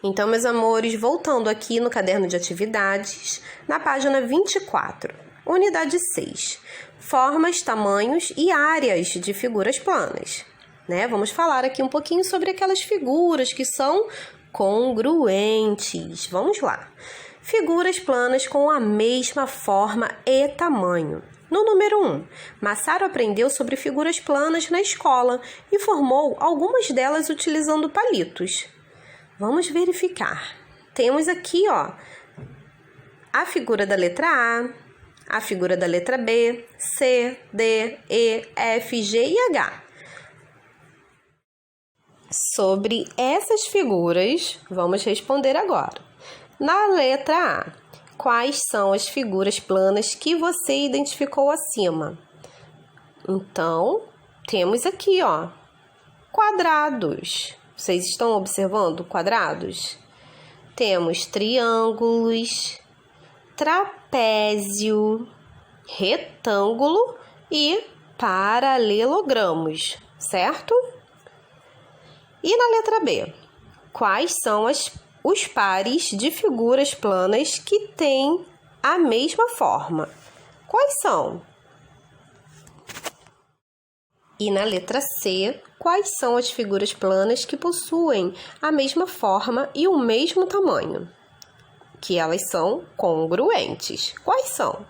Então, meus amores, voltando aqui no caderno de atividades, na página 24, unidade 6, formas, tamanhos e áreas de figuras planas. Vamos falar aqui um pouquinho sobre aquelas figuras que são congruentes. Vamos lá. Figuras planas com a mesma forma e tamanho. No número 1, Massaro aprendeu sobre figuras planas na escola e formou algumas delas utilizando palitos. Vamos verificar. Temos aqui, a figura da letra A figura da letra B, C, D, E, F, G e H. Sobre essas figuras, vamos responder agora. Na letra A, quais são as figuras planas que você identificou acima? Então, temos aqui, quadrados. Vocês estão observando quadrados? Temos triângulos, trapézio, retângulo e paralelogramos, certo? E na letra B, quais são os pares de figuras planas que têm a mesma forma? Quais são? E na letra C, quais são as figuras planas que possuem a mesma forma e o mesmo tamanho? Que elas são congruentes. Quais são?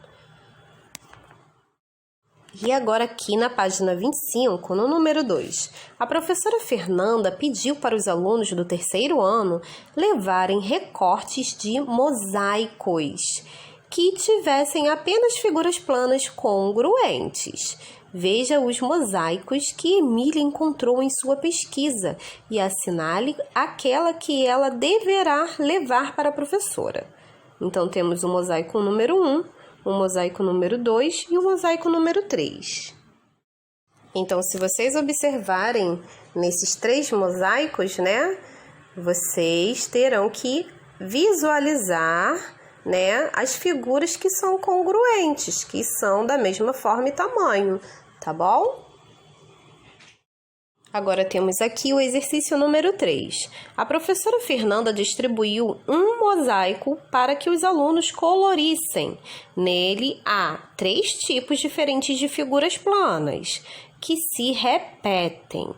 E agora aqui na página 25, no número 2, a professora Fernanda pediu para os alunos do terceiro ano levarem recortes de mosaicos que tivessem apenas figuras planas congruentes. Veja os mosaicos que Emília encontrou em sua pesquisa e assinale aquela que ela deverá levar para a professora. Então, temos o mosaico número 1, o mosaico número 2 e o mosaico número 3. Então, se vocês observarem nesses 3 mosaicos, vocês terão que visualizar, as figuras que são congruentes, que são da mesma forma e tamanho, tá bom? Agora temos aqui o exercício número 3. A professora Fernanda distribuiu um mosaico para que os alunos colorissem. Nele há 3 tipos diferentes de figuras planas, que se repetem.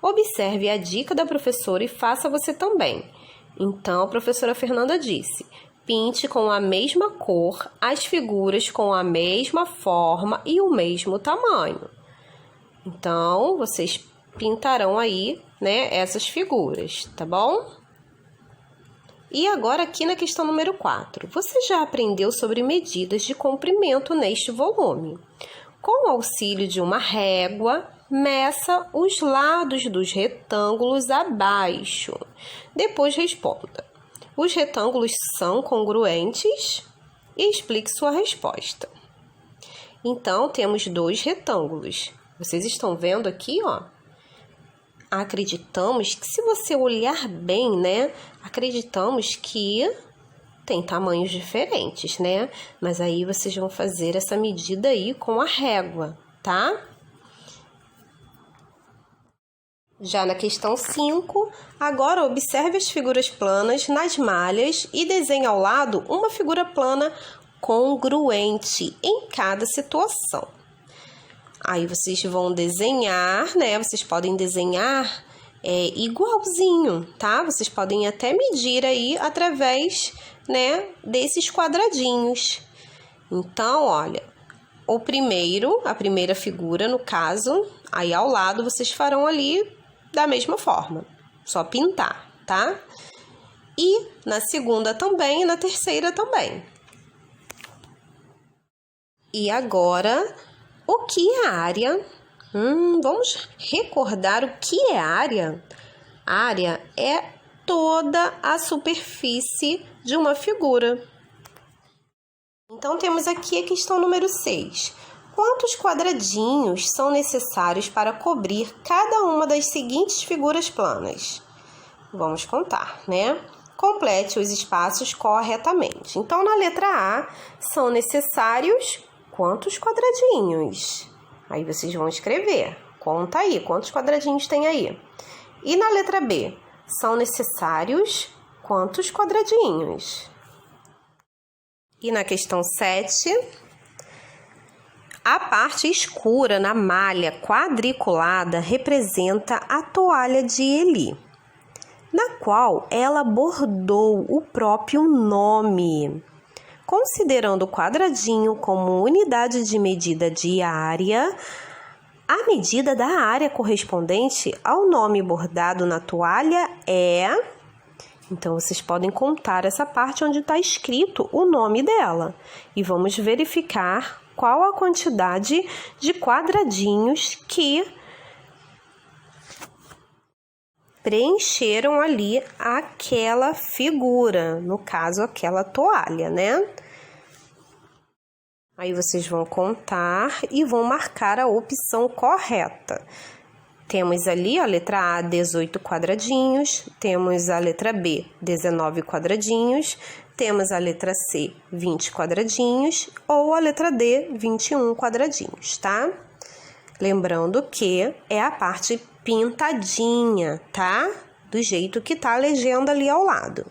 Observe a dica da professora e faça você também. Então, a professora Fernanda disse: pinte com a mesma cor as figuras com a mesma forma e o mesmo tamanho. Então, vocês pintarão aí, essas figuras, tá bom? E agora aqui na questão número 4, você já aprendeu sobre medidas de comprimento neste volume. Com o auxílio de uma régua, meça os lados dos retângulos abaixo. Depois responda: os retângulos são congruentes? E explique sua resposta. Então, temos 2 retângulos. Vocês estão vendo aqui, Acreditamos que, se você olhar bem, acreditamos que tem tamanhos diferentes, Mas aí vocês vão fazer essa medida aí com a régua, tá? Já na questão 5, agora observe as figuras planas nas malhas e desenhe ao lado uma figura plana congruente em cada situação. Aí vocês vão desenhar, Vocês podem desenhar igualzinho, tá? Vocês podem até medir aí através, desses quadradinhos. Então, olha, a primeira figura, no caso, aí ao lado vocês farão ali da mesma forma, só pintar, tá? E na segunda também e na terceira também. E agora, o que é área? Vamos recordar o que é área? Área é toda a superfície de uma figura. Então, temos aqui a questão número 6. Quantos quadradinhos são necessários para cobrir cada uma das seguintes figuras planas? Vamos contar, Complete os espaços corretamente. Então, na letra A, são necessários quantos quadradinhos? Aí vocês vão escrever. Conta aí, quantos quadradinhos tem aí? E na letra B, são necessários quantos quadradinhos? E na questão 7, a parte escura na malha quadriculada representa a toalha de Eli, na qual ela bordou o próprio nome. Considerando o quadradinho como unidade de medida diária, a medida da área correspondente ao nome bordado na toalha é... Então, vocês podem contar essa parte onde está escrito o nome dela. E vamos verificar qual a quantidade de quadradinhos que preencheram ali aquela figura, no caso, aquela toalha, né? Aí vocês vão contar e vão marcar a opção correta. Temos ali a letra A, 18 quadradinhos, temos a letra B, 19 quadradinhos, temos a letra C, 20 quadradinhos, ou a letra D, 21 quadradinhos, tá? Lembrando que é a parte pintadinha, tá? Do jeito que tá a legenda ali ao lado.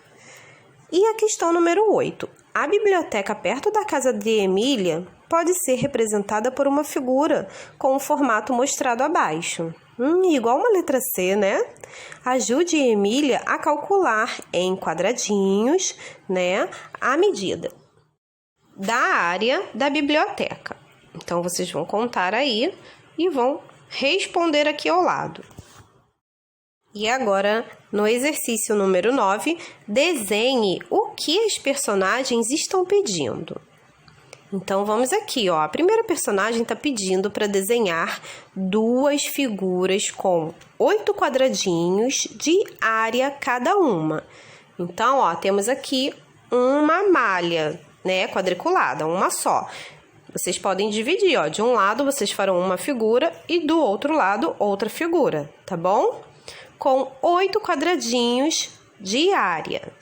E a questão número 8. A biblioteca perto da casa de Emília pode ser representada por uma figura com o formato mostrado abaixo. Igual uma letra C, né? Ajude Emília a calcular em quadradinhos, né, a medida da área da biblioteca. Então, vocês vão contar aí e vão responder aqui ao lado. E agora, no exercício número 9, desenhe o que as personagens estão pedindo. Então, vamos aqui, ó. A primeira personagem está pedindo para desenhar duas figuras com 8 quadradinhos de área cada uma. Então, ó, temos aqui uma malha, né, quadriculada, uma só. Vocês podem dividir, ó. De um lado, vocês farão uma figura e do outro lado, outra figura, tá bom? Com 8 quadradinhos de área,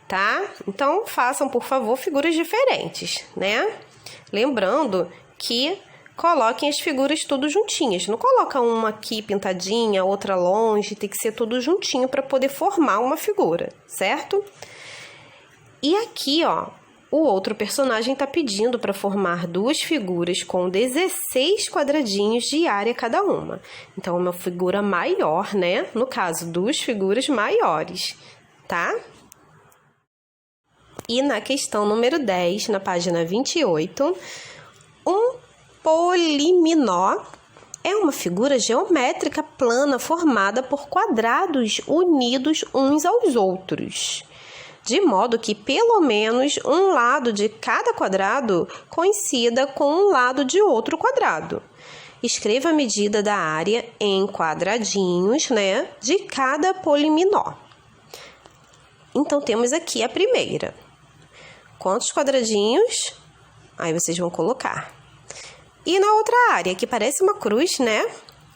tá? Então, façam, por favor, figuras diferentes, né? Lembrando que coloquem as figuras tudo juntinhas. Não coloca uma aqui pintadinha, outra longe. Tem que ser tudo juntinho para poder formar uma figura, certo? E aqui, ó, o outro personagem está pedindo para formar duas figuras com 16 quadradinhos de área cada uma. Então, uma figura maior, né? No caso, duas figuras maiores, tá? E na questão número 10, na página 28, um poliminó é uma figura geométrica plana formada por quadrados unidos uns aos outros, de modo que pelo menos um lado de cada quadrado coincida com um lado de outro quadrado. Escreva a medida da área em quadradinhos, né, de cada poliminó. Então, temos aqui a primeira. Quantos quadradinhos? Aí vocês vão colocar. E na outra área, que parece uma cruz, né?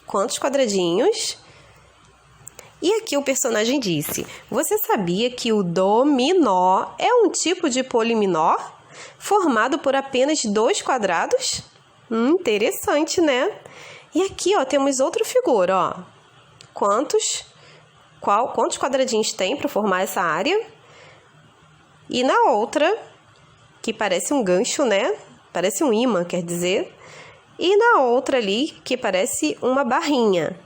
Quantos quadradinhos? E aqui o personagem disse: você sabia que o dominó é um tipo de poliminó formado por apenas 2 quadrados? Interessante, né? E aqui, ó, temos outra figura, ó. Quantos quadradinhos tem para formar essa área? E na outra, que parece um gancho, né? Parece um imã, quer dizer. E na outra ali, que parece uma barrinha.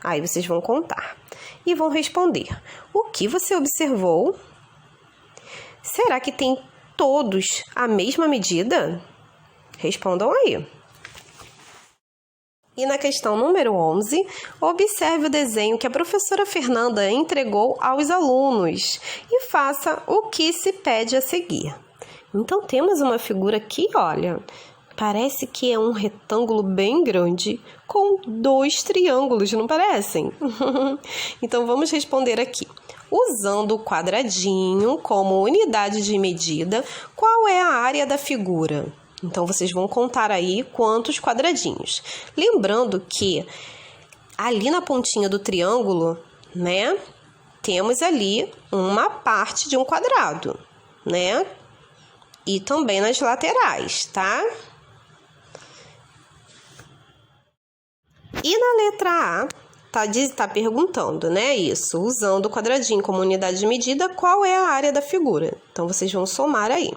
Aí vocês vão contar e vão responder. O que você observou? Será que tem todos a mesma medida? Respondam aí. E na questão número 11, observe o desenho que a professora Fernanda entregou aos alunos e faça o que se pede a seguir. Então, temos uma figura aqui, olha, parece que é um retângulo bem grande com 2 triângulos, não parecem? Então, vamos responder aqui. Usando o quadradinho como unidade de medida, qual é a área da figura? Então, vocês vão contar aí quantos quadradinhos. Lembrando que ali na pontinha do triângulo, né, temos ali uma parte de um quadrado, né? E também nas laterais, tá? E na letra A, tá perguntando, né? Isso, usando o quadradinho como unidade de medida, qual é a área da figura? Então, vocês vão somar aí.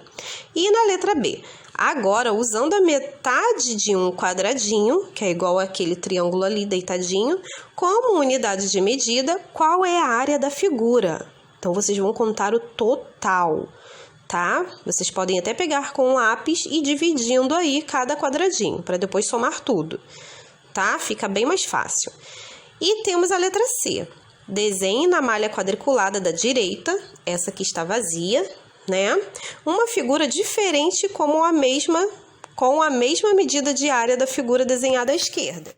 E na letra B, agora, usando a metade de um quadradinho, que é igual àquele triângulo ali deitadinho, como unidade de medida, qual é a área da figura? Então, vocês vão contar o total, tá? Vocês podem até pegar com um lápis e ir dividindo aí cada quadradinho, para depois somar tudo, tá? Fica bem mais fácil. E temos a letra C. Desenhe na malha quadriculada da direita, essa aqui está vazia, né? Uma figura diferente com a mesma medida de área da figura desenhada à esquerda.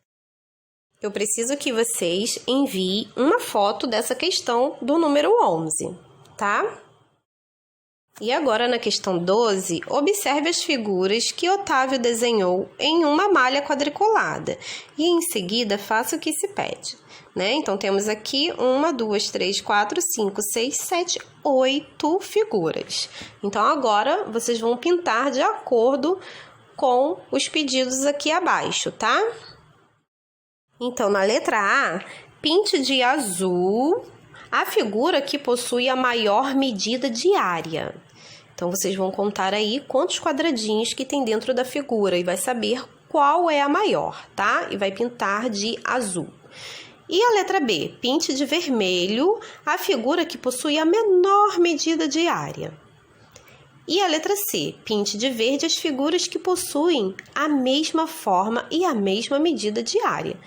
Eu preciso que vocês enviem uma foto dessa questão do número 11, tá? E agora, na questão 12, observe as figuras que Otávio desenhou em uma malha quadriculada e, em seguida, faça o que se pede, né? Então, temos aqui 1, 2, 3, 4, 5, 6, 7, 8 figuras. Então, agora, vocês vão pintar de acordo com os pedidos aqui abaixo, tá? Então, na letra A, pinte de azul a figura que possui a maior medida de área. Então, vocês vão contar aí quantos quadradinhos que tem dentro da figura e vai saber qual é a maior, tá? E vai pintar de azul. E a letra B, pinte de vermelho a figura que possui a menor medida de área. E a letra C, pinte de verde as figuras que possuem a mesma forma e a mesma medida de área,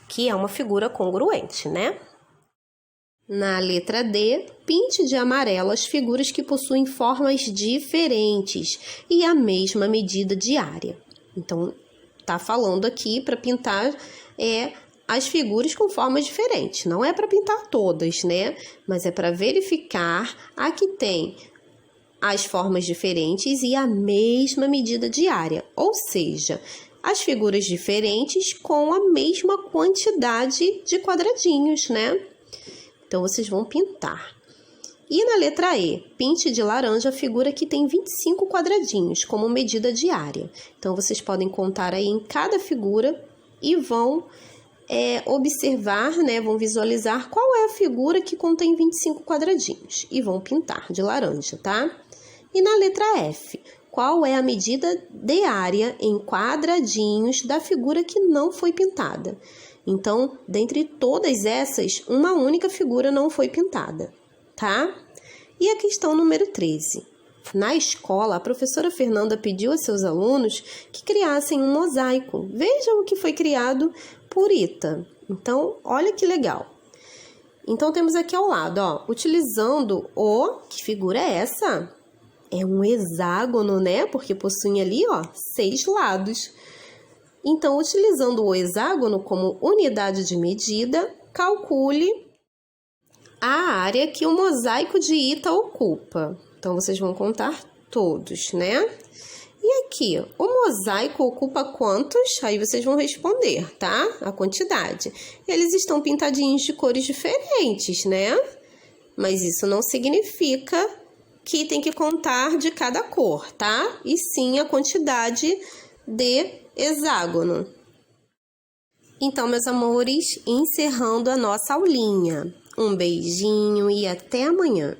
que é uma figura congruente, né? Na letra D, pinte de amarelo as figuras que possuem formas diferentes e a mesma medida de área. Então, tá falando aqui para pintar as figuras com formas diferentes. Não é para pintar todas, né? Mas é para verificar a que tem as formas diferentes e a mesma medida de área. Ou seja, as figuras diferentes com a mesma quantidade de quadradinhos, né? Então, vocês vão pintar. E na letra E, pinte de laranja a figura que tem 25 quadradinhos como medida de área. Então, vocês podem contar aí em cada figura e vão observar, né? Vão visualizar qual é a figura que contém 25 quadradinhos. E vão pintar de laranja, tá? E na letra F, qual é a medida de área em quadradinhos da figura que não foi pintada? Então, dentre todas essas, uma única figura não foi pintada, tá? E a questão número 13. Na escola, a professora Fernanda pediu a seus alunos que criassem um mosaico. Vejam o que foi criado por Ita. Então, olha que legal. Então, temos aqui ao lado, ó, utilizando que figura é essa? É um hexágono, né? Porque possui ali, ó, 6 lados. Então, utilizando o hexágono como unidade de medida, calcule a área que o mosaico de Ita ocupa. Então, vocês vão contar todos, né? E aqui, o mosaico ocupa quantos? Aí vocês vão responder, tá? A quantidade. Eles estão pintadinhos de cores diferentes, né? Mas isso não significa que tem que contar de cada cor, tá? E sim a quantidade de hexágono. Então, meus amores, encerrando a nossa aulinha. Um beijinho e até amanhã.